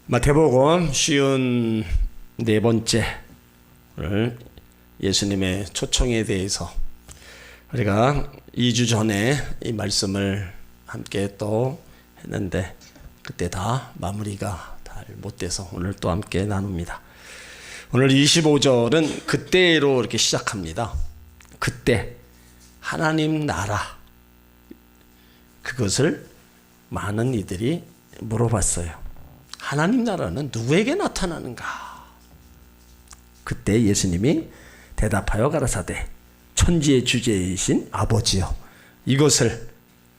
마태복음 54번째 오늘 예수님의 초청에 대해서 우리가 2주 전에 이 말씀을 함께 또 했는데 그때 다 마무리가 잘 못돼서 오늘 또 함께 나눕니다. 오늘 25절은 그때로 이렇게 시작합니다. 그때 하나님 나라, 그것을 많은 이들이 물어봤어요. 하나님 나라는 누구에게 나타나는가? 그때 예수님이 대답하여 가라사대 천지의 주제이신 아버지여, 이것을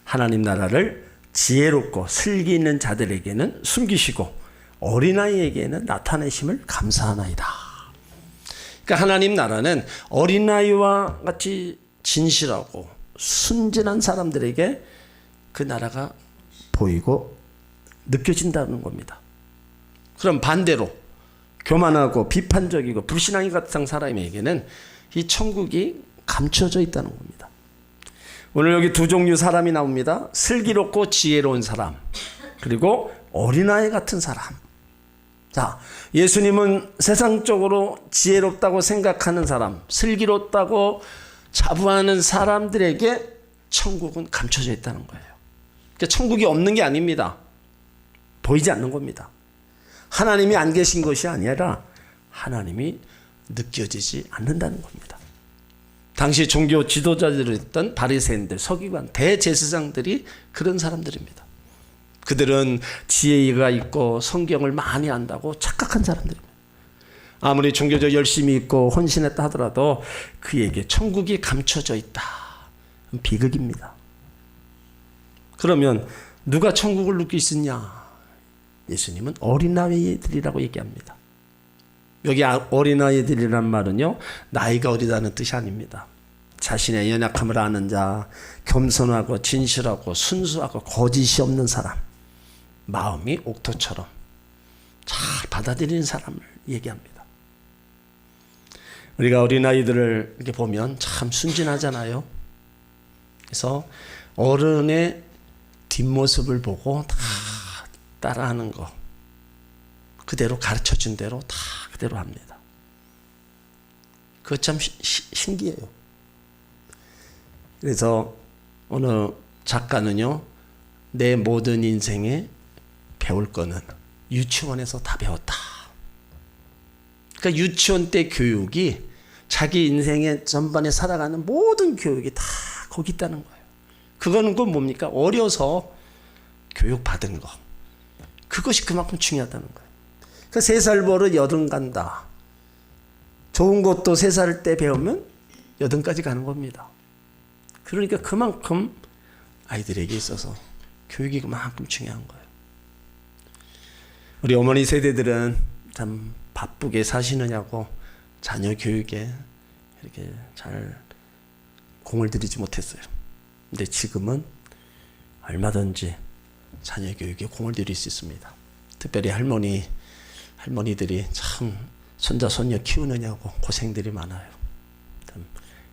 하나님 나라를 지혜롭고 슬기 있는 자들에게는 숨기시고 어린아이에게는 나타내심을 감사하나이다. 그러니까 하나님 나라는 어린아이와 같이 진실하고 순진한 사람들에게 그 나라가 보이고 느껴진다는 겁니다. 그럼 반대로 교만하고 비판적이고 불신앙이 같은 사람에게는 이 천국이 감춰져 있다는 겁니다. 오늘 여기 두 종류 사람이 나옵니다. 슬기롭고 지혜로운 사람, 그리고 어린아이 같은 사람. 자, 예수님은 세상적으로 지혜롭다고 생각하는 사람, 슬기롭다고 자부하는 사람들에게 천국은 감춰져 있다는 거예요. 그러니까 천국이 없는 게 아닙니다. 보이지 않는 겁니다. 하나님이 안 계신 것이 아니라 하나님이 느껴지지 않는다는 겁니다. 당시 종교 지도자들이었던 바리새인들, 서기관, 대제사장들이 그런 사람들입니다. 그들은 지혜가 있고 성경을 많이 안다고 착각한 사람들입니다. 아무리 종교적 열심히 있고 헌신했다 하더라도 그에게 천국이 감춰져 있다. 비극입니다. 그러면 누가 천국을 누릴 수 있냐? 예수님은 어린아이들이라고 얘기합니다. 여기 어린아이들이란 말은요, 나이가 어리다는 뜻이 아닙니다. 자신의 연약함을 아는 자, 겸손하고 진실하고 순수하고 거짓이 없는 사람, 마음이 옥토처럼 잘 받아들이는 사람을 얘기합니다. 우리가 어린아이들을 이렇게 보면 참 순진하잖아요. 그래서 어른의 뒷모습을 보고 다 따라하는 거, 그대로 가르쳐준 대로 다 그대로 합니다. 그거 참 신기해요. 그래서 어느 작가는요, 내 모든 인생에 배울 거는 유치원에서 다 배웠다. 그러니까 유치원 때 교육이 자기 인생의 전반에 살아가는 모든 교육이 다 거기 있다는 거예요. 그거는 그 뭡니까? 어려서 교육받은 거. 그것이 그만큼 중요하다는 거예요. 그 3살 버릇 80 간다. 좋은 것도 3살 때 배우면 80까지 가는 겁니다. 그러니까 그만큼 아이들에게 있어서 교육이 그만큼 중요한 거예요. 우리 어머니 세대들은 참 바쁘게 사시느냐고 자녀 교육에 이렇게 잘 공을 들이지 못했어요. 근데 지금은 얼마든지 자녀 교육에 공을 들일 수 있습니다. 특별히 할머니들이 참 손자 손녀 키우느냐고 고생들이 많아요.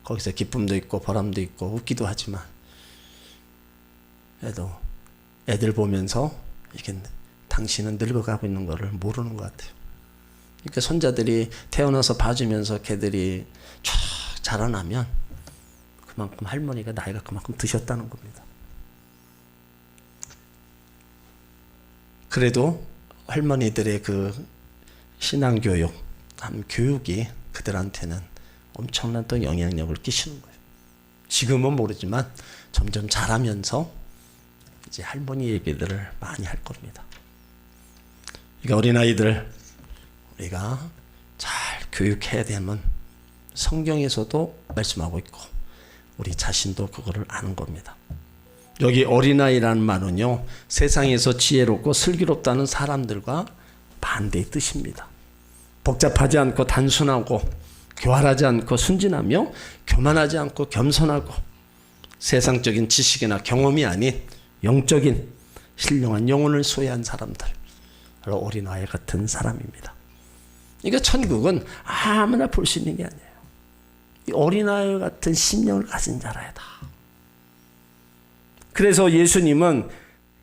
거기서 기쁨도 있고 보람도 있고 웃기도 하지만 그래도 애들 보면서 이렇게 당신은 늙어가고 있는 거를 모르는 것 같아요. 그러니까 손자들이 태어나서 봐주면서 걔들이 쫙 자라나면 그만큼 할머니가 나이가 그만큼 드셨다는 겁니다. 그래도 할머니들의 그 신앙교육, 교육이 그들한테는 엄청난 또 영향력을 끼치는 거예요. 지금은 모르지만 점점 자라면서 이제 할머니 얘기들을 많이 할 겁니다. 그러니까 어린아이들 우리가 잘 교육해야 되면 성경에서도 말씀하고 있고 우리 자신도 그거를 아는 겁니다. 여기 어린아이라는 말은요, 세상에서 지혜롭고 슬기롭다는 사람들과 반대의 뜻입니다. 복잡하지 않고 단순하고 교활하지 않고 순진하며 교만하지 않고 겸손하고 세상적인 지식이나 경험이 아닌 영적인 신령한 영혼을 소유한 사람들, 바로 어린아이 같은 사람입니다. 그러니까 천국은 아무나 볼 수 있는 게 아니에요. 이 어린아이 같은 심령을 가진 자라야 다. 그래서 예수님은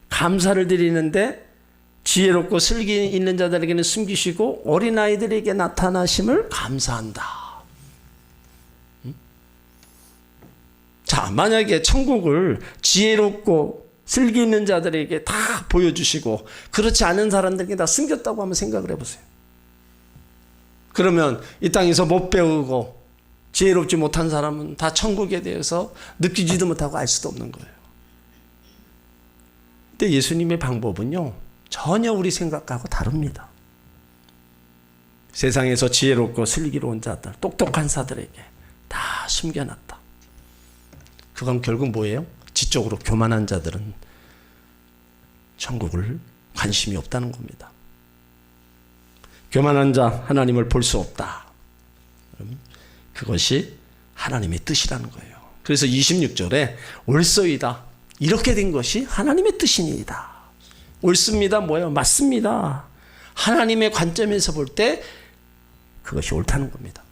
감사를 드리는데 지혜롭고 슬기 있는 자들에게는 숨기시고 어린아이들에게 나타나심을 감사한다. 자, 만약에 천국을 지혜롭고 슬기 있는 자들에게 다 보여주시고 그렇지 않은 사람들에게 다 숨겼다고 한번 생각을 해보세요. 그러면 이 땅에서 못 배우고 지혜롭지 못한 사람은 다 천국에 대해서 느끼지도 못하고 알 수도 없는 거예요. 근데 예수님의 방법은요, 전혀 우리 생각하고 다릅니다. 세상에서 지혜롭고 슬기로운 자들, 똑똑한 자들에게 다 숨겨놨다. 그건 결국 뭐예요? 지적으로 교만한 자들은 천국을 관심이 없다는 겁니다. 교만한 자 하나님을 볼 수 없다. 그것이 하나님의 뜻이라는 거예요. 그래서 26절에 옳소이다. 이렇게 된 것이 하나님의 뜻이니이다. 옳습니다. 뭐예요? 맞습니다. 하나님의 관점에서 볼 때 그것이 옳다는 겁니다.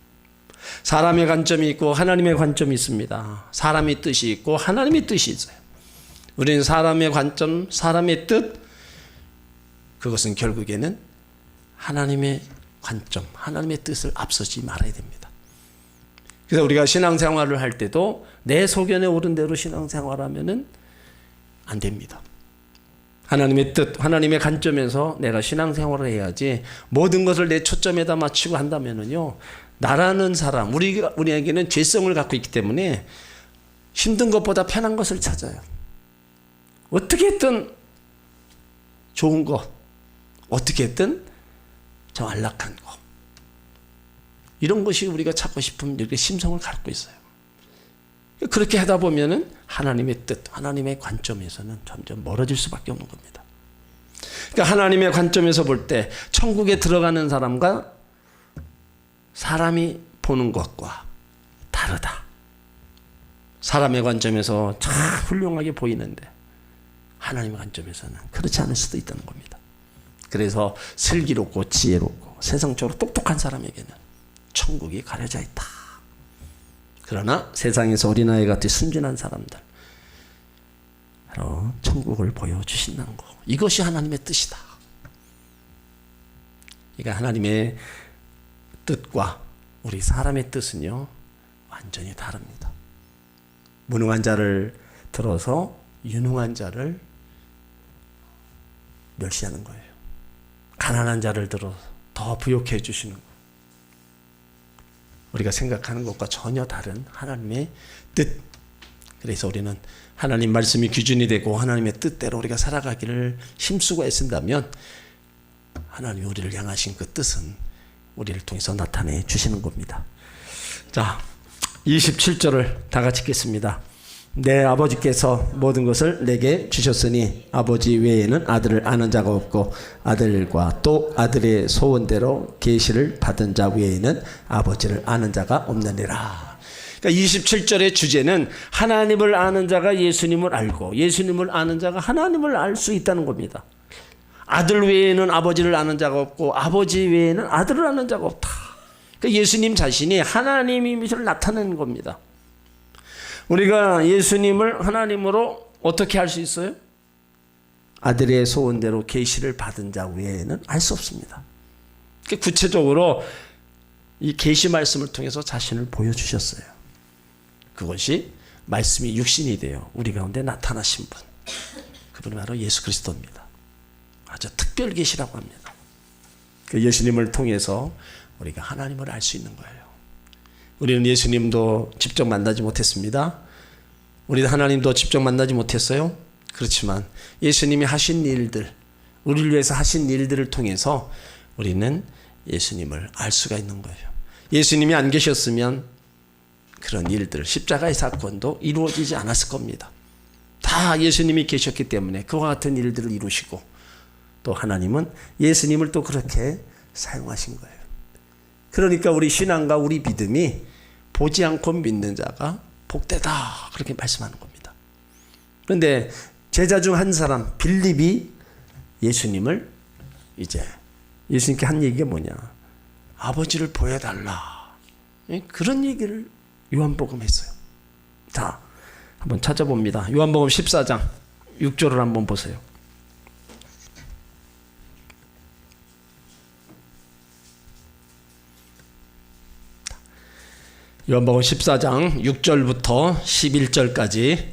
사람의 관점이 있고 하나님의 관점이 있습니다. 사람의 뜻이 있고 하나님의 뜻이 있어요. 우리는 사람의 관점, 사람의 뜻, 그것은 결국에는 하나님의 관점, 하나님의 뜻을 앞서지 말아야 됩니다. 그래서 우리가 신앙생활을 할 때도 내 소견에 오른 대로 신앙생활하면은 안 됩니다. 하나님의 뜻, 하나님의 관점에서 내가 신앙생활을 해야지 모든 것을 내 초점에다 맞추고 한다면은요, 나라는 사람, 우리에게는 죄성을 갖고 있기 때문에 힘든 것보다 편한 것을 찾아요. 어떻게 했든 좋은 것, 어떻게 했든 저 안락한 것, 이런 것이 우리가 찾고 싶은 이렇게 심성을 갖고 있어요. 그렇게 하다 보면은 하나님의 뜻, 하나님의 관점에서는 점점 멀어질 수밖에 없는 겁니다. 그러니까 하나님의 관점에서 볼 때 천국에 들어가는 사람과 사람이 보는 것과 다르다. 사람의 관점에서 참 훌륭하게 보이는데 하나님의 관점에서는 그렇지 않을 수도 있다는 겁니다. 그래서 슬기롭고 지혜롭고 세상적으로 똑똑한 사람에게는 천국이 가려져 있다. 그러나 세상에서 어린아이 같이 순진한 사람들, 바로 천국을 보여주신다는 거. 이것이 하나님의 뜻이다. 그러니까 하나님의 뜻과 우리 사람의 뜻은요, 완전히 다릅니다. 무능한 자를 들어서 유능한 자를 멸시하는 거예요. 가난한 자를 들어서 더 부욕해 주시는 거예요. 우리가 생각하는 것과 전혀 다른 하나님의 뜻. 그래서 우리는 하나님 말씀이 기준이 되고 하나님의 뜻대로 우리가 살아가기를 힘쓰고 애쓴다면 하나님이 우리를 향하신 그 뜻은 우리를 통해서 나타내 주시는 겁니다. 자, 27절을 다 같이 읽겠습니다. 내 아버지께서 모든 것을 내게 주셨으니 아버지 외에는 아들을 아는 자가 없고 아들과 또 아들의 소원대로 계시를 받은 자 외에는 아버지를 아는 자가 없느니라. 그러니까 27절의 주제는 하나님을 아는 자가 예수님을 알고 예수님을 아는 자가 하나님을 알 수 있다는 겁니다. 아들 외에는 아버지를 아는 자가 없고 아버지 외에는 아들을 아는 자가 없다. 그러니까 예수님 자신이 하나님임을 나타내는 겁니다. 우리가 예수님을 하나님으로 어떻게 알 수 있어요? 아들의 소원대로 계시를 받은 자 외에는 알 수 없습니다. 구체적으로 이 계시 말씀을 통해서 자신을 보여주셨어요. 그것이 말씀이 육신이 되어 우리 가운데 나타나신 분, 그분이 바로 예수 그리스도입니다. 아주 특별 계시라고 합니다. 그 예수님을 통해서 우리가 하나님을 알 수 있는 거예요. 우리는 예수님도 직접 만나지 못했습니다. 우리 하나님도 직접 만나지 못했어요. 그렇지만 예수님이 하신 일들, 우리를 위해서 하신 일들을 통해서 우리는 예수님을 알 수가 있는 거예요. 예수님이 안 계셨으면 그런 일들, 십자가의 사건도 이루어지지 않았을 겁니다. 다 예수님이 계셨기 때문에 그와 같은 일들을 이루시고 또 하나님은 예수님을 또 그렇게 사용하신 거예요. 그러니까 우리 신앙과 우리 믿음이 보지 않고 믿는 자가 복되다, 그렇게 말씀하는 겁니다. 그런데 제자 중 한 사람 빌립이 예수님을 이제 예수님께 한 얘기가 뭐냐, 아버지를 보여달라, 그런 얘기를 요한복음 했어요. 자, 한번 찾아봅니다. 요한복음 14장 6절을 한번 보세요. 요한복음 14장 6절부터 11절까지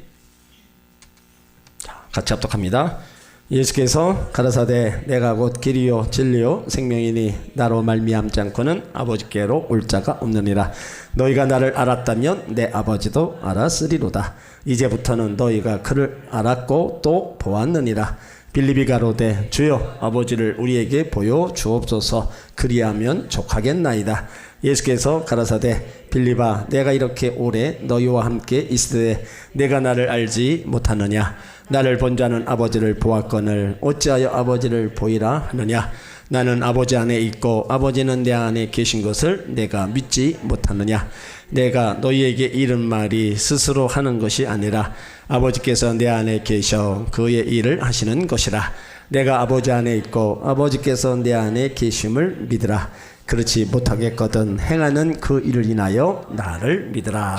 같이 합독합니다. 예수께서 가라사대 내가 곧 길이요 진리요 생명이니 나로 말미암지 않고는 아버지께로 올 자가 없느니라. 너희가 나를 알았다면 내 아버지도 알았으리로다. 이제부터는 너희가 그를 알았고 또 보았느니라. 빌립이 가로되 주여 아버지를 우리에게 보여 주옵소서. 그리하면 족하겠나이다. 예수께서 가라사대 빌립아 내가 이렇게 오래 너희와 함께 있으되 내가 나를 알지 못하느냐. 나를 본 자는 아버지를 보았거늘 어찌하여 아버지를 보이라 하느냐. 나는 아버지 안에 있고 아버지는 내 안에 계신 것을 내가 믿지 못하느냐. 내가 너희에게 이른 말이 스스로 하는 것이 아니라 아버지께서 내 안에 계셔 그의 일을 하시는 것이라. 내가 아버지 안에 있고 아버지께서 내 안에 계심을 믿으라. 그렇지 못하겠거든 행하는 그 일을 인하여 나를 믿으라.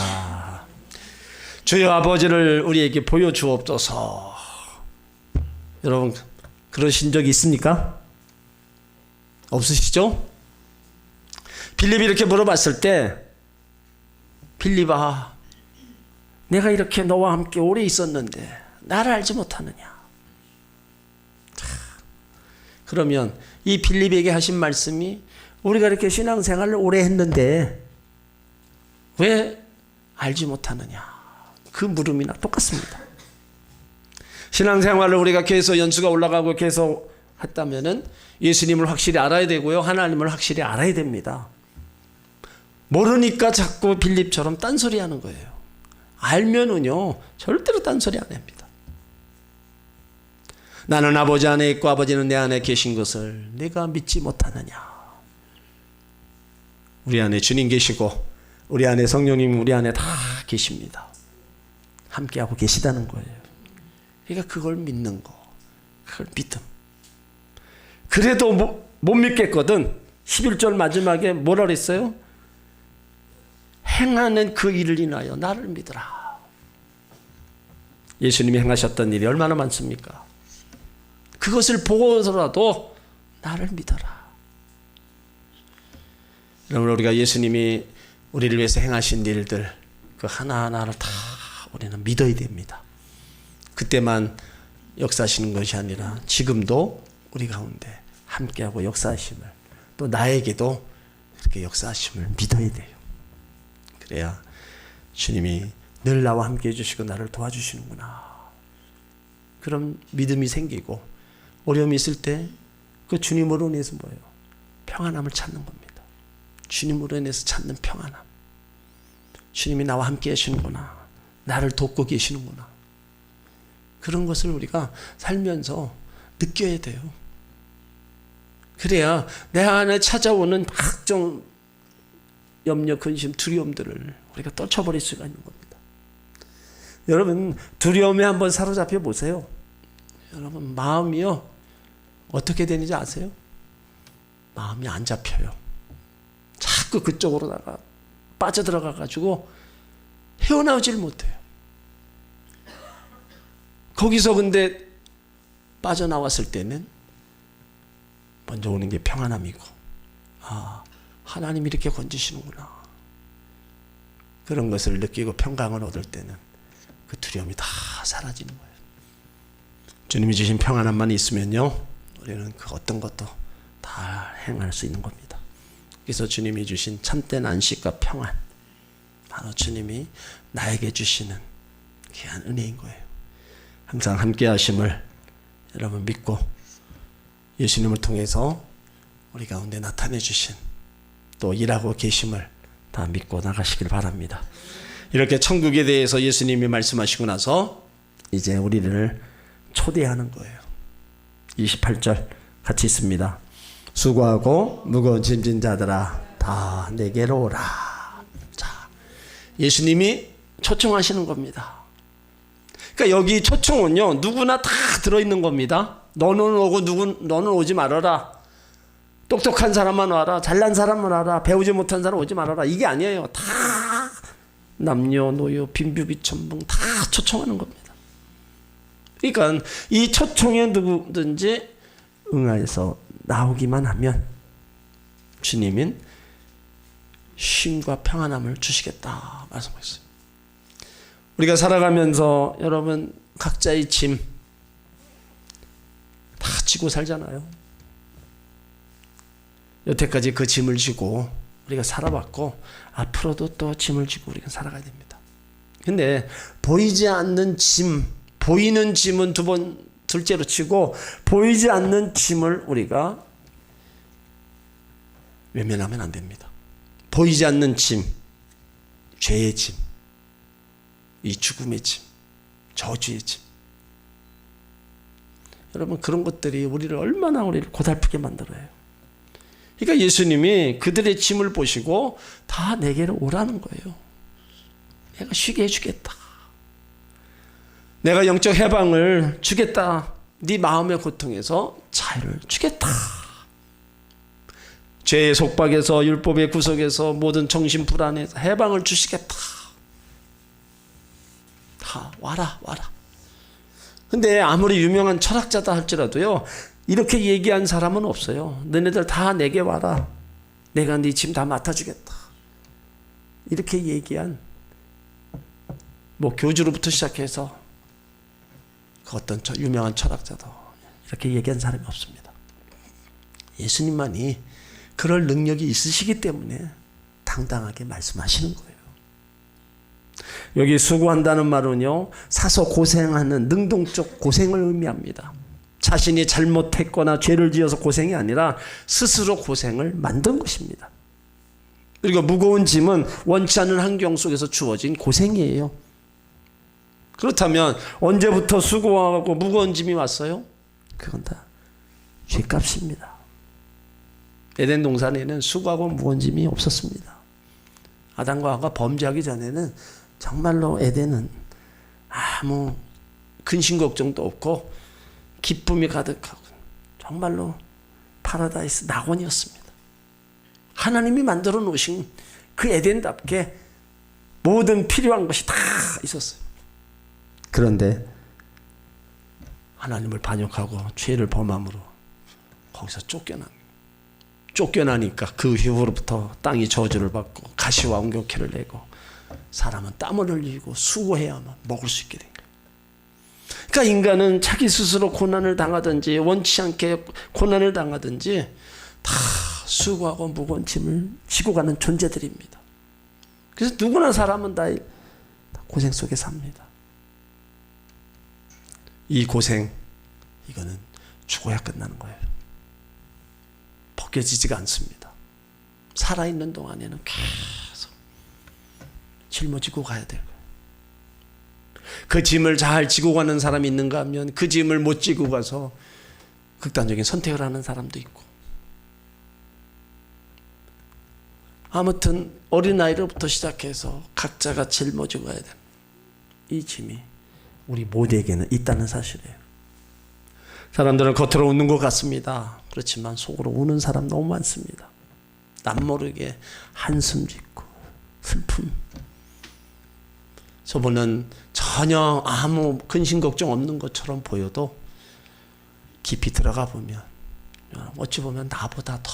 주여 아버지를 우리에게 보여주옵소서. 여러분 그러신 적이 있습니까? 없으시죠? 빌립이 이렇게 물어봤을 때 빌립아 내가 이렇게 너와 함께 오래 있었는데 나를 알지 못하느냐. 그러면 이 빌립에게 하신 말씀이 우리가 이렇게 신앙생활을 오래 했는데 왜 알지 못하느냐. 그 물음이나 똑같습니다. 신앙생활을 우리가 계속 연수가 올라가고 계속 했다면은 예수님을 확실히 알아야 되고요. 하나님을 확실히 알아야 됩니다. 모르니까 자꾸 빌립처럼 딴소리 하는 거예요. 알면은요 절대로 딴소리 안 합니다. 나는 아버지 안에 있고 아버지는 내 안에 계신 것을 내가 믿지 못하느냐. 우리 안에 주님 계시고 우리 안에 성령님 우리 안에 다 계십니다. 함께하고 계시다는 거예요. 그러니까 그걸 믿는 거, 그걸 믿음. 그래도 못 믿겠거든. 11절 마지막에 뭐라 그랬어요? 행하는 그 일을 인하여 나를 믿으라. 예수님이 행하셨던 일이 얼마나 많습니까? 그것을 보고서라도 나를 믿어라. 여러분 우리가 예수님이 우리를 위해서 행하신 일들 그 하나하나를 다 우리는 믿어야 됩니다. 그때만 역사하시는 것이 아니라 지금도 우리 가운데 함께하고 역사하심을 또 나에게도 이렇게 역사하심을 믿어야 돼요. 그래야 주님이 늘 나와 함께 해주시고 나를 도와주시는구나. 그럼 믿음이 생기고 어려움이 있을 때 그 주님으로 인해서 뭐예요? 평안함을 찾는 겁니다. 주님으로 인해서 찾는 평안함. 주님이 나와 함께 하시는구나. 나를 돕고 계시는구나. 그런 것을 우리가 살면서 느껴야 돼요. 그래야 내 안에 찾아오는 각종 염려, 근심, 두려움들을 우리가 떨쳐버릴 수가 있는 겁니다. 여러분 두려움에 한번 사로잡혀 보세요. 여러분 마음이요 어떻게 되는지 아세요? 마음이 안 잡혀요. 자꾸 그쪽으로다가 빠져들어가 가지고 헤어나오질 못해요. 거기서 근데 빠져나왔을 때는 먼저 오는 게 평안함이고 아 하나님이 이렇게 건지시는구나. 그런 것을 느끼고 평강을 얻을 때는 그 두려움이 다 사라지는 거예요. 주님이 주신 평안함만 있으면요 우리는 그 어떤 것도 다 행할 수 있는 겁니다. 그래서 주님이 주신 참된 안식과 평안 바로 주님이 나에게 주시는 귀한 은혜인 거예요. 항상 함께 하심을 여러분 믿고 예수님을 통해서 우리 가운데 나타내 주신 또 일하고 계심을 다 믿고 나가시길 바랍니다. 이렇게 천국에 대해서 예수님이 말씀하시고 나서 이제 우리를 초대하는 거예요. 28절 같이 있습니다. 수고하고 무거운 짐진 자들아 다 내게로 오라. 자, 예수님이 초청하시는 겁니다. 그러니까 여기 초청은요 누구나 다 들어있는 겁니다. 너는 오고 너는 오지 말아라. 똑똑한 사람만 와라. 잘난 사람만 와라. 배우지 못한 사람 오지 말아라. 이게 아니에요. 다 남녀노소 빈부비천붕 다 초청하는 겁니다. 그러니까 이 초청에 누구든지 응해서 나오기만 하면 주님은 쉼과 평안함을 주시겠다 말씀하셨어요. 우리가 살아가면서 여러분 각자의 짐 다 지고 살잖아요. 여태까지 그 짐을 지고 우리가 살아왔고 앞으로도 또 짐을 지고 우리가 살아가야 됩니다. 근데 보이지 않는 짐, 보이는 짐은 둘째로 치고 보이지 않는 짐을 우리가 외면하면 안 됩니다. 보이지 않는 짐, 죄의 짐, 이 죽음의 짐, 저주의 짐. 여러분 그런 것들이 우리를 얼마나 우리를 고달프게 만들어요. 그러니까 예수님이 그들의 짐을 보시고 다 내게로 오라는 거예요. 내가 쉬게 해주겠다. 내가 영적 해방을 주겠다. 네 마음의 고통에서 자유를 주겠다. 죄의 속박에서 율법의 구속에서 모든 정신 불안에서 해방을 주시겠다. 다 와라. 근데 아무리 유명한 철학자다 할지라도요 이렇게 얘기한 사람은 없어요. 너네들 다 내게 와라. 내가 네 짐 다 맡아주겠다. 이렇게 얘기한 뭐 교주로부터 시작해서 그 어떤 유명한 철학자도 이렇게 얘기한 사람이 없습니다. 예수님만이 그럴 능력이 있으시기 때문에 당당하게 말씀하시는 거예요. 여기 수고한다는 말은요 사서 고생하는 능동적 고생을 의미합니다. 자신이 잘못했거나 죄를 지어서 고생이 아니라 스스로 고생을 만든 것입니다. 그리고 무거운 짐은 원치 않는 환경 속에서 주어진 고생이에요. 그렇다면 언제부터 수고하고 무거운 짐이 왔어요? 그건 다 죄값입니다. 에덴 동산에는 수고하고 무거운 짐이 없었습니다. 아담과 하와가 범죄하기 전에는 정말로 에덴은 아무 근심 걱정도 없고 기쁨이 가득하고 정말로 파라다이스 낙원이었습니다. 하나님이 만들어 놓으신 그 에덴답게 모든 필요한 것이 다 있었어요. 그런데 하나님을 반역하고 죄를 범함으로 거기서 쫓겨나니까 그 이후로부터 땅이 저주를 받고 가시와 엉겅퀴를 내고 사람은 땀을 흘리고 수고해야만 먹을 수 있게 된 거예요. 그러니까 인간은 자기 스스로 고난을 당하든지 원치 않게 고난을 당하든지 다 수고하고 무거운 짐을 지고 가는 존재들입니다. 그래서 누구나 사람은 다 고생 속에 삽니다. 이 고생 이거는 죽어야 끝나는 거예요. 벗겨지지가 않습니다. 살아있는 동안에는 계속 짊어지고 가야 돼요. 그 짐을 잘 지고 가는 사람이 있는가 하면 그 짐을 못 지고 가서 극단적인 선택을 하는 사람도 있고, 아무튼 어린아이로부터 시작해서 각자가 짊어지고 가야 되는 이 짐이 우리 모두에게는 있다는 사실이에요. 사람들은 겉으로 웃는 것 같습니다. 그렇지만 속으로 우는 사람 너무 많습니다. 남모르게 한숨 짓고 슬픔. 저분은 전혀 아무 근심 걱정 없는 것처럼 보여도 깊이 들어가 보면 어찌 보면 나보다 더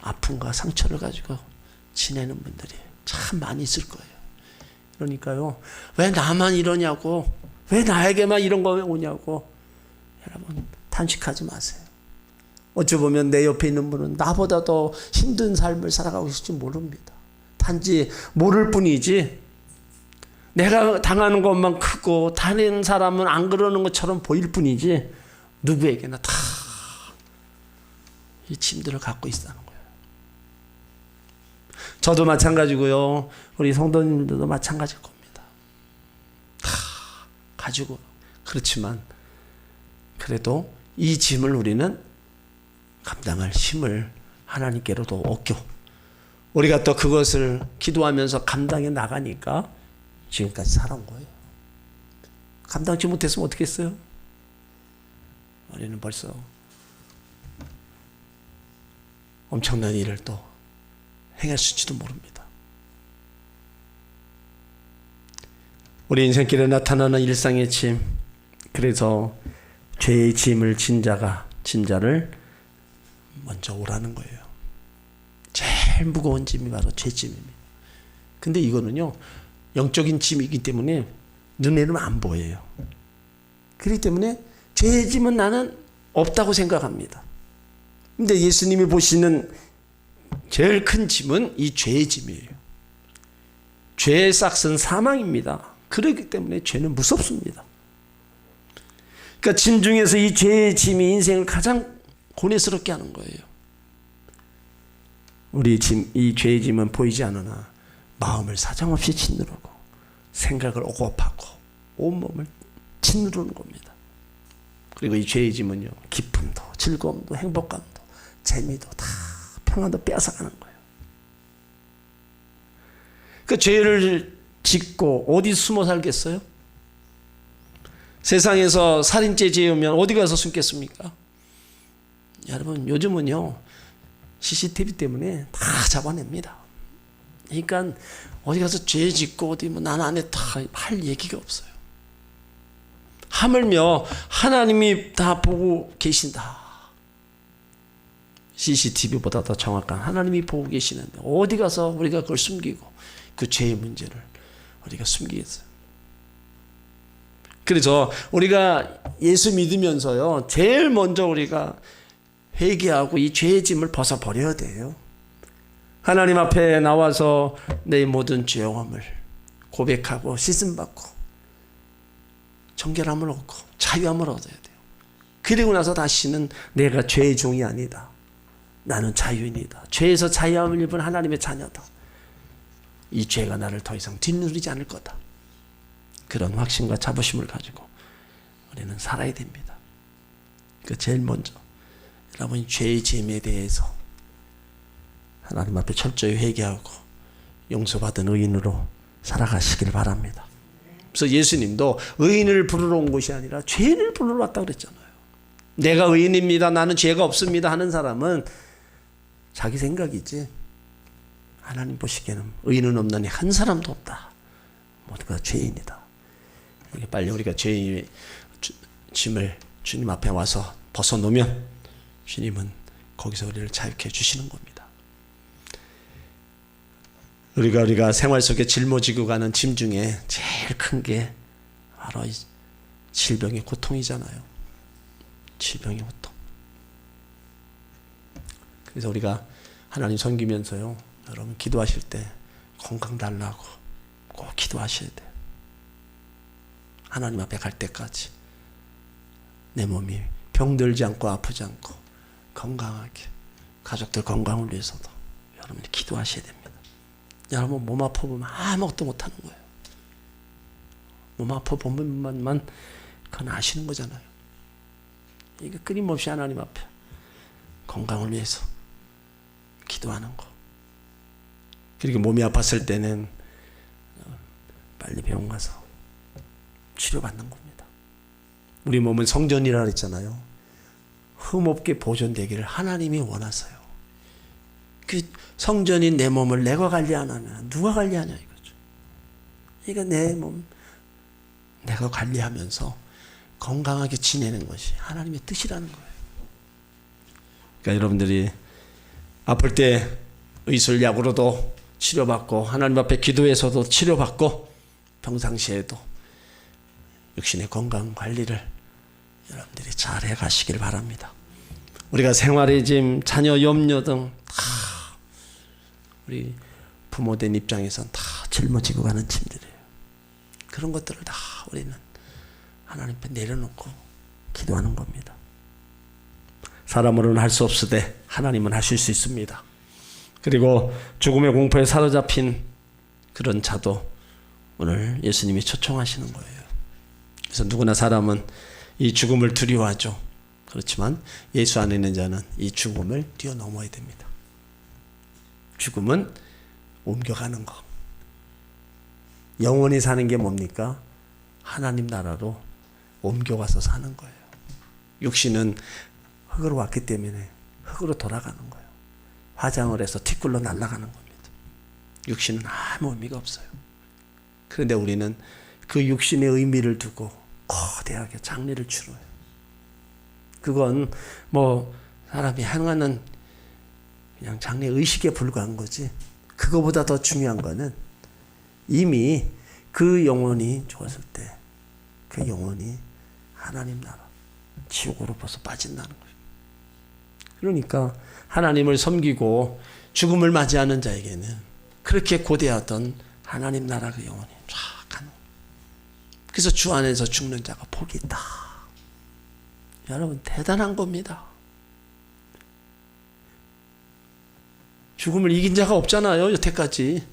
아픔과 상처를 가지고 지내는 분들이 참 많이 있을 거예요. 그러니까요, 왜 나만 이러냐고, 왜 나에게만 이런 거 오냐고 여러분 탄식하지 마세요. 어찌 보면 내 옆에 있는 분은 나보다 더 힘든 삶을 살아가고 있을지 모릅니다. 단지 모를 뿐이지 내가 당하는 것만 크고 다른 사람은 안 그러는 것처럼 보일 뿐이지 누구에게나 다 이 짐들을 갖고 있다는 거예요. 저도 마찬가지고요. 우리 성도님들도 마찬가지일 겁니다. 다 가지고. 그렇지만 그래도 이 짐을 우리는 감당할 힘을 하나님께로도 얻고 우리가 또 그것을 기도하면서 감당해 나가니까 지금까지 살아온 거예요. 감당치 못했으면 어떻게 했어요? 우리는 벌써 엄청난 일을 또 행했을지도 모릅니다. 우리 인생길에 나타나는 일상의 짐, 그래서 죄의 짐을 진 자를 먼저 오라는 거예요. 제일 무거운 짐이 바로 죄짐입니다. 근데 이거는요, 영적인 짐이기 때문에 눈에는 안 보여요. 그렇기 때문에 죄의 짐은 나는 없다고 생각합니다. 근데 예수님이 보시는 제일 큰 짐은 이 죄의 짐이에요. 죄의 싹은 사망입니다. 그렇기 때문에 죄는 무섭습니다. 그러니까 짐 중에서 이 죄의 짐이 인생을 가장 고뇌스럽게 하는 거예요. 우리 이 죄의 짐은 보이지 않으나 마음을 사정없이 짓누르고 생각을 오고파고 온몸을 짓누르는 겁니다. 그리고 이 죄의 짐은요, 기쁨도 즐거움도 행복감도 재미도 다 평안도 빼앗아가는 거예요. 그 죄를 짓고 어디 숨어 살겠어요? 세상에서 살인죄 지으면 어디 가서 숨겠습니까? 여러분, 요즘은요 CCTV 때문에 다 잡아냅니다. 그러니까 어디 가서 죄 짓고 어디 뭐 난 안에 다 할 얘기가 없어요. 하물며 하나님이 다 보고 계신다. CCTV보다 더 정확한 하나님이 보고 계시는데 어디 가서 우리가 그걸 숨기고 그 죄의 문제를 우리가 숨기겠어요. 그래서 우리가 예수 믿으면서요, 제일 먼저 우리가 회개하고 이 죄의 짐을 벗어버려야 돼요. 하나님 앞에 나와서 내 모든 죄악을 고백하고 씻음받고 정결함을 얻고 자유함을 얻어야 돼요. 그리고 나서 다시는 내가 죄의 종이 아니다. 나는 자유인이다. 죄에서 자유함을 입은 하나님의 자녀다. 이 죄가 나를 더 이상 짓누르지 않을 거다. 그런 확신과 자부심을 가지고 우리는 살아야 됩니다. 그 제일 먼저 여러분이 죄의 짐에 대해서 하나님 앞에 철저히 회개하고 용서받은 의인으로 살아가시길 바랍니다. 그래서 예수님도 의인을 부르러 온 것이 아니라 죄인을 부르러 왔다고 그랬잖아요. 내가 의인입니다, 나는 죄가 없습니다 하는 사람은 자기 생각이지 하나님 보시기에는 의인은 없나니 한 사람도 없다. 모두가 죄인이다. 빨리 우리가 죄의 짐을 주님 앞에 와서 벗어놓으면 주님은 거기서 우리를 자유케 해주시는 겁니다. 우리가 생활 속에 짊어지고 가는 짐 중에 제일 큰 게 바로 이 질병의 고통이잖아요. 질병의 고통. 그래서 우리가 하나님 섬기면서요, 여러분 기도하실 때 건강 달라고 꼭 기도하셔야 돼요. 하나님 앞에 갈 때까지 내 몸이 병들지 않고 아프지 않고 건강하게, 가족들 건강을 위해서도 여러분이 기도하셔야 됩니다. 여러분 몸 아파 보면 아무것도 못하는 거예요. 몸 아파 보면만 그건 아시는 거잖아요. 이게 끊임없이 하나님 앞에 건강을 위해서 기도하는 거. 그리고 몸이 아팠을 때는 빨리 병원 가서 치료받는 겁니다. 우리 몸은 성전이라 그랬잖아요. 흠없게 보존되기를 하나님이 원하세요. 그 성전인 내 몸을 내가 관리 안 하면 누가 관리하냐 이거죠. 그러니까 내 몸 내가 관리하면서 건강하게 지내는 것이 하나님의 뜻이라는 거예요. 그러니까 여러분들이 아플 때 의술약으로도 치료받고 하나님 앞에 기도해서도 치료받고 평상시에도 육신의 건강 관리를 여러분들이 잘 해가시길 바랍니다. 우리가 생활의 짐, 자녀 염려 등 다 우리 부모된 입장에서는 다 짊어지고 가는 짐들이에요. 그런 것들을 다 우리는 하나님 앞에 내려놓고 기도하는 겁니다. 사람으로는 할 수 없으되 하나님은 하실 수 있습니다. 그리고 죽음의 공포에 사로잡힌 그런 자도 오늘 예수님이 초청하시는 거예요. 그래서 누구나 사람은 이 죽음을 두려워하죠. 그렇지만 예수 안에 있는 자는 이 죽음을 뛰어넘어야 됩니다. 죽음은 옮겨가는 거. 영원히 사는 게 뭡니까? 하나님 나라로 옮겨가서 사는 거예요. 육신은 흙으로 왔기 때문에 흙으로 돌아가는 거예요. 화장을 해서 티끌로 날아가는 겁니다. 육신은 아무 의미가 없어요. 그런데 우리는 그 육신의 의미를 두고 거대하게 장례를 치러요. 그건 뭐 사람이 행하는 그냥 장래 의식에 불과한 거지. 그거보다 더 중요한 거는 이미 그 영혼이 죽었을 때 그 영혼이 하나님 나라 지옥으로 벌써 빠진다는 거예요. 그러니까 하나님을 섬기고 죽음을 맞이하는 자에게는 그렇게 고대하던 하나님 나라 그 영혼이 쫙 가는 거예요. 그래서 주 안에서 죽는 자가 복이 있다. 여러분 대단한 겁니다. 죽음을 이긴 자가 없잖아요. 여태까지.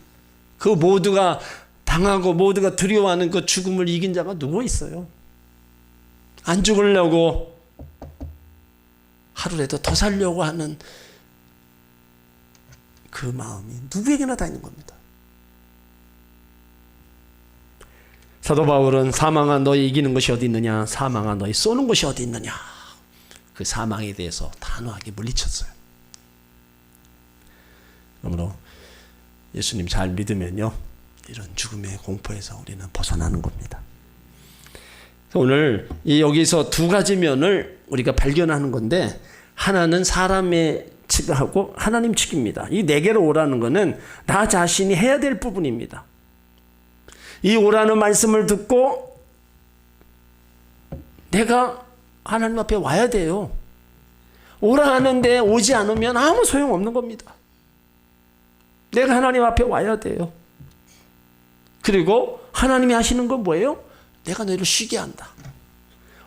그 모두가 당하고 모두가 두려워하는 그 죽음을 이긴 자가 누구 있어요? 안 죽으려고 하루라도 더 살려고 하는 그 마음이 누구에게나 다 있는 겁니다. 사도 바울은 사망아 너희 이기는 것이 어디 있느냐, 사망아 너희 쏘는 것이 어디 있느냐, 그 사망에 대해서 단호하게 물리쳤어요. 그러므로 예수님 잘 믿으면요 이런 죽음의 공포에서 우리는 벗어나는 겁니다. 오늘 여기서 두 가지 면을 우리가 발견하는 건데, 하나는 사람의 측하고 하나님 측입니다. 이 내게로 오라는 것은 나 자신이 해야 될 부분입니다. 이 오라는 말씀을 듣고 내가 하나님 앞에 와야 돼요. 오라 하는데 오지 않으면 아무 소용없는 겁니다. 내가 하나님 앞에 와야 돼요. 그리고 하나님이 하시는 건 뭐예요? 내가 너희를 쉬게 한다.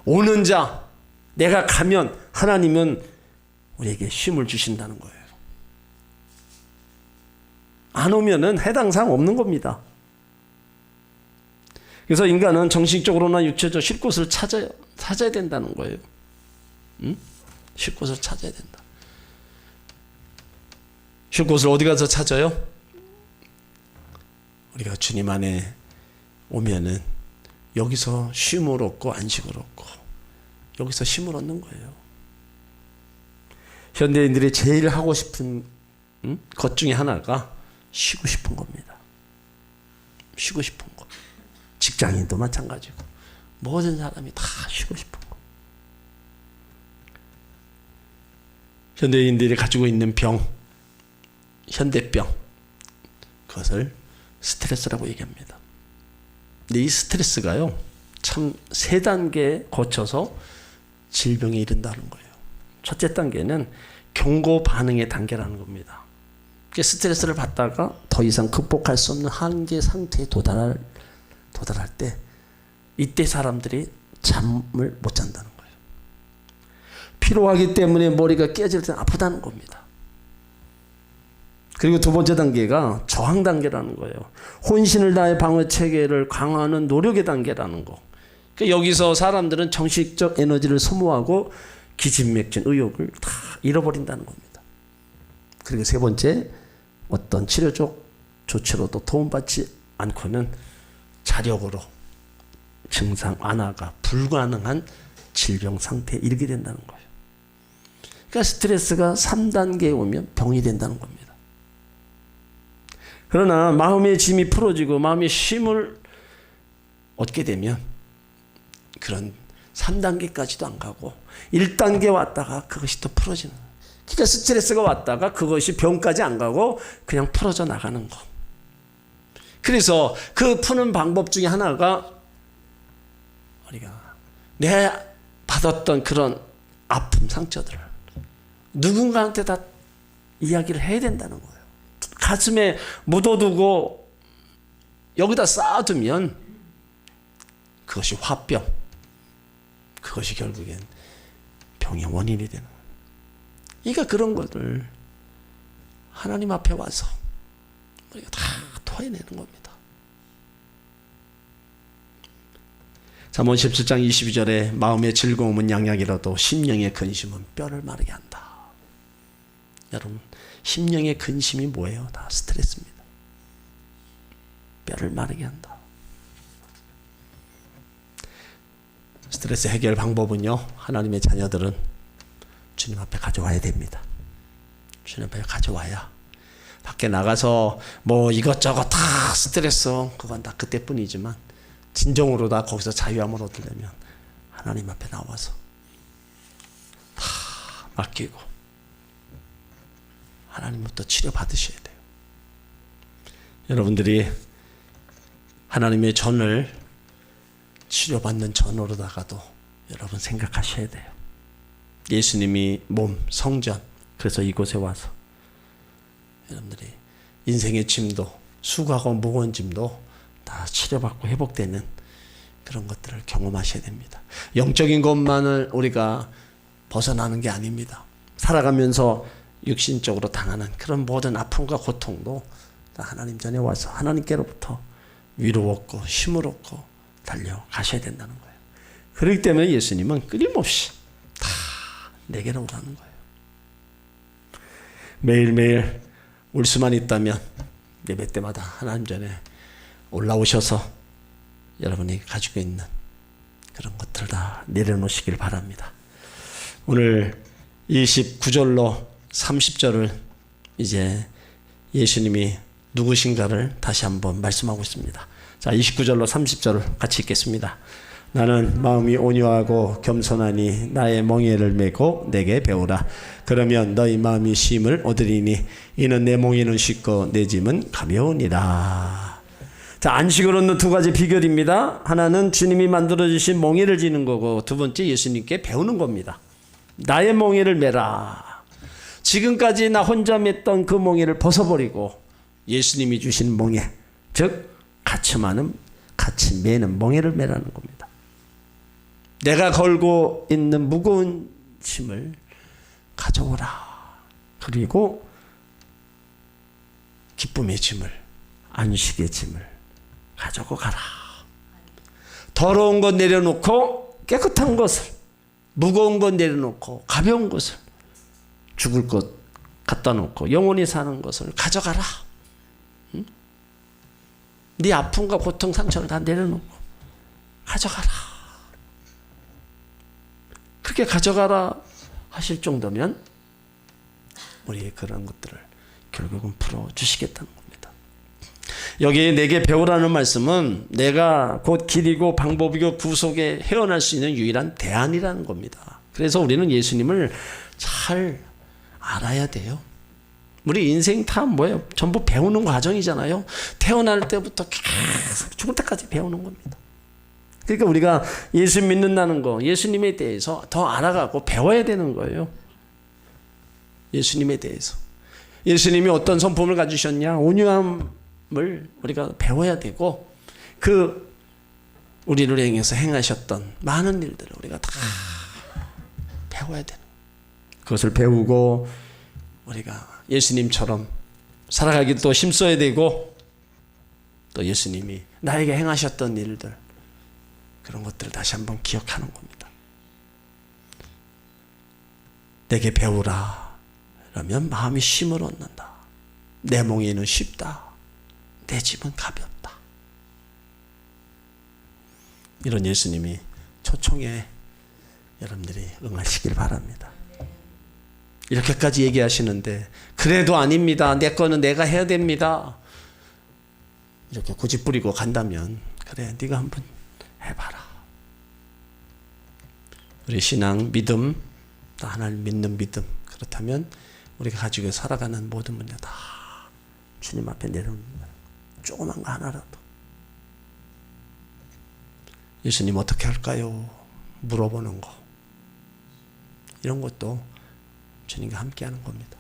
오는 자, 내가 가면 하나님은 우리에게 쉼을 주신다는 거예요. 안 오면은 해당 사항 없는 겁니다. 그래서 인간은 정신적으로나 육체적으로 쉴 곳을 찾아야 된다는 거예요. 응? 쉴 곳을 찾아야 된다. 쉴 곳을 어디 가서 찾아요? 우리가 주님 안에 오면은 여기서 쉼을 얻고 안식을 얻고 여기서 쉼을 얻는 거예요. 현대인들이 제일 하고 싶은 것 중에 하나가 쉬고 싶은 겁니다. 쉬고 싶은 거. 직장인도 마찬가지고 모든 사람이 다 쉬고 싶은 거. 현대인들이 가지고 있는 병, 현대병, 그것을 스트레스라고 얘기합니다. 근데 이 스트레스가요, 참 세 단계 거쳐서 질병에 이른다는 거예요. 첫째 단계는 경고 반응의 단계라는 겁니다. 스트레스를 받다가 더 이상 극복할 수 없는 한계 상태에 도달할 때, 이때 사람들이 잠을 못 잔다는 거예요. 피로하기 때문에 머리가 깨질 때 아프다는 겁니다. 그리고 두 번째 단계가 저항 단계라는 거예요. 혼신을 다해 방어 체계를 강화하는 노력의 단계라는 거. 그러니까 여기서 사람들은 정신적 에너지를 소모하고 기진맥진 의욕을 다 잃어버린다는 겁니다. 그리고 세 번째, 어떤 치료적 조치로도 도움받지 않고는 자력으로 증상 완화가 불가능한 질병 상태에 이르게 된다는 거예요. 그러니까 스트레스가 3단계에 오면 병이 된다는 겁니다. 그러나 마음의 짐이 풀어지고 마음의 쉼을 얻게 되면 그런 3단계까지도 안 가고 1단계 왔다가 그것이 또 풀어지는 거예요. 그러니까 스트레스가 왔다가 그것이 병까지 안 가고 그냥 풀어져 나가는 거. 그래서 그 푸는 방법 중에 하나가 우리가 내 받았던 그런 아픔, 상처들을 누군가한테 다 이야기를 해야 된다는 거예요. 가슴에 묻어두고 여기다 쌓아두면 그것이 화병, 그것이 결국엔 병의 원인이 되는 거예요. 그러니까 그런 것들 하나님 앞에 와서 우리가 다 토해내는 겁니다. 잠언 17장 22절에 마음의 즐거움은 양약이라도 심령의 근심은 뼈를 마르게 한다. 여러분, 심령의 근심이 뭐예요? 다 스트레스입니다. 뼈를 마르게 한다. 스트레스 해결 방법은요, 하나님의 자녀들은 주님 앞에 가져와야 됩니다. 주님 앞에 가져와야, 밖에 나가서 뭐 이것저것 다 스트레스, 그건 다 그때뿐이지만 진정으로 다 거기서 자유함을 얻으려면 하나님 앞에 나와서 다 맡기고 하나님부터 치료받으셔야 돼요. 여러분들이 하나님의 전을 치료받는 전으로다가도 여러분 생각하셔야 돼요. 예수님이 몸, 성전, 그래서 이곳에 와서 여러분들이 인생의 짐도, 수고하고 무거운 짐도 다 치료받고 회복되는 그런 것들을 경험하셔야 됩니다. 영적인 것만을 우리가 벗어나는 게 아닙니다. 살아가면서 육신적으로 당하는 그런 모든 아픔과 고통도 다 하나님 전에 와서 하나님께로부터 위로 얻고 힘을 얻고 달려가셔야 된다는 거예요. 그렇기 때문에 예수님은 끊임없이 다 내게로 오라는 거예요. 매일매일 올 수만 있다면 예배 때마다 하나님 전에 올라오셔서 여러분이 가지고 있는 그런 것들 다 내려놓으시길 바랍니다. 오늘 29절로 30절을 이제 예수님이 누구신가를 다시 한번 말씀하고 있습니다. 자, 29절로 30절을 같이 읽겠습니다. 나는 마음이 온유하고 겸손하니 나의 멍에를 메고 내게 배우라. 그러면 너희 마음이 쉼을 얻으리니 이는 내 멍에는 쉽고 내 짐은 가벼우니라. 자, 안식을 얻는 두 가지 비결입니다. 하나는 주님이 만들어주신 멍에를 지는 거고, 두 번째 예수님께 배우는 겁니다. 나의 멍에를 메라. 지금까지 나 혼자 맸던 그 멍에를 벗어버리고 예수님이 주신 멍에, 즉 같이 매는 멍에를 메라는 겁니다. 내가 걸고 있는 무거운 짐을 가져오라. 그리고 기쁨의 짐을, 안식의 짐을 가지고 가라. 더러운 것 내려놓고 깨끗한 것을, 무거운 것 내려놓고 가벼운 것을, 죽을 것 갖다 놓고 영원히 사는 것을 가져가라. 응? 네 아픔과 고통, 상처를 다 내려놓고 가져가라. 그렇게 가져가라 하실 정도면 우리의 그런 것들을 결국은 풀어주시겠다는 겁니다. 여기 내게 배우라는 말씀은 내가 곧 길이고 방법이고 구속에 헤어날 수 있는 유일한 대안이라는 겁니다. 그래서 우리는 예수님을 잘 알아야 돼요. 우리 인생 다 뭐예요? 전부 배우는 과정이잖아요. 태어날 때부터 계속 죽을 때까지 배우는 겁니다. 그러니까 우리가 예수 믿는다는 거, 예수님에 대해서 더 알아가고 배워야 되는 거예요. 예수님에 대해서. 예수님이 어떤 성품을 가지셨냐? 온유함을 우리가 배워야 되고, 그 우리를 향해서 행하셨던 많은 일들을 우리가 다 배워야 되는 거예요. 그것을 배우고 우리가 예수님처럼 살아가기도 또 힘써야 되고, 또 예수님이 나에게 행하셨던 일들, 그런 것들을 다시 한번 기억하는 겁니다. 내게 배우라. 그러면 마음이 쉼을 얻는다. 내 멍에는 쉽다. 내 짐은 가볍다. 이런 예수님이 초청에 여러분들이 응하시길 바랍니다. 이렇게까지 얘기하시는데 그래도 아닙니다. 내 거는 내가 해야 됩니다. 이렇게 고집 부리고 간다면 그래, 네가 한번 해봐라. 우리 신앙, 믿음, 하나님 믿는 믿음, 그렇다면 우리가 가지고 살아가는 모든 문제 다 주님 앞에 내려놓는 거예요. 조그만 거 하나라도. 예수님 어떻게 할까요? 물어보는 거, 이런 것도 주님과 함께하는 겁니다.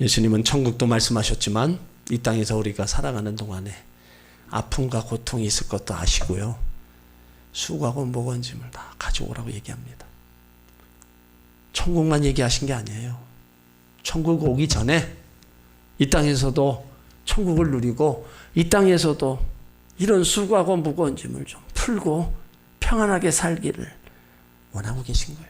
예수님은 천국도 말씀하셨지만 이 땅에서 우리가 살아가는 동안에 아픔과 고통이 있을 것도 아시고요. 수고하고 무거운 짐을 다 가져오라고 얘기합니다. 천국만 얘기하신 게 아니에요. 천국 오기 전에 이 땅에서도 천국을 누리고, 이 땅에서도 이런 수고하고 무거운 짐을 좀 풀고 평안하게 살기를 원하고 계신 거예요.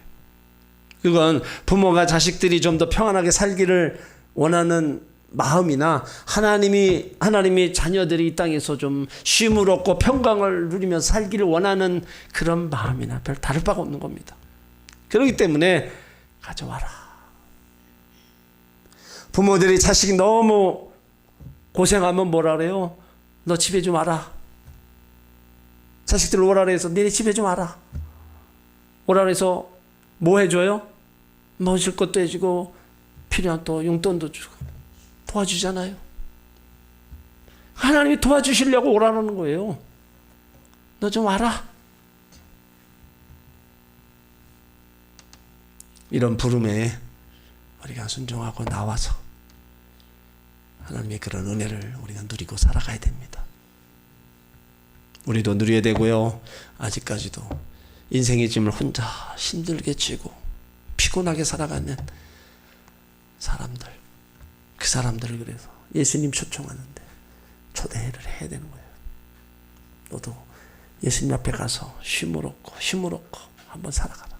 그건 부모가 자식들이 좀 더 평안하게 살기를 원하는 마음이나 하나님이 자녀들이 이 땅에서 좀 쉼을 얻고 평강을 누리면서 살기를 원하는 그런 마음이나 별 다를 바가 없는 겁니다. 그렇기 때문에 가져와라. 부모들이 자식이 너무 고생하면 뭐라 그래요? 너 집에 좀 와라. 자식들 오라 그래서 니네 집에 좀 와라. 오라 그래서 뭐 해줘요? 먹을 것도 해주고 필요한 또 용돈도 주고 도와주잖아요. 하나님이 도와주시려고 오라는 거예요. 너 좀 와라. 이런 부름에 우리가 순종하고 나와서 하나님의 그런 은혜를 우리가 누리고 살아가야 됩니다. 우리도 누려야 되고요. 아직까지도 인생의 짐을 혼자 힘들게 지고 피곤하게 살아가는 사람들, 그 사람들을 그래서 예수님 초청하는데 초대를 해야 되는 거예요. 너도 예수님 앞에 가서 힘을 얻고 한번 살아가라.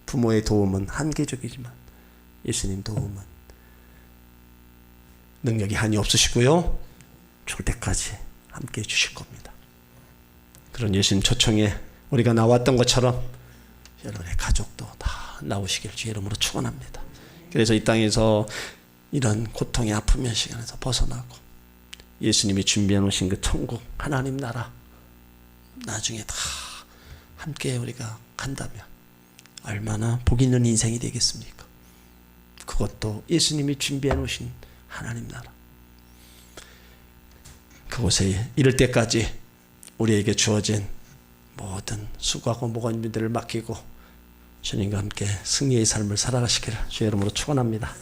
부모의 도움은 한계적이지만 예수님 도움은 능력이 한이 없으시고요. 죽을 때까지 함께 해주실 겁니다. 그런 예수님 초청에 우리가 나왔던 것처럼 여러분의 가족도 다 나오시길 주 이름으로 축원합니다. 그래서 이 땅에서 이런 고통의 아픔의 시간에서 벗어나고 예수님이 준비해 놓으신 그 천국 하나님 나라 나중에 다 함께 우리가 간다면 얼마나 복 있는 인생이 되겠습니까? 그것도 예수님이 준비해 놓으신 하나님 나라. 그곳에 이를 때까지 우리에게 주어진 모든 수고하고 무거운 일들을 맡기고 주님과 함께 승리의 삶을 살아가시기를 주의 이름으로 축원합니다.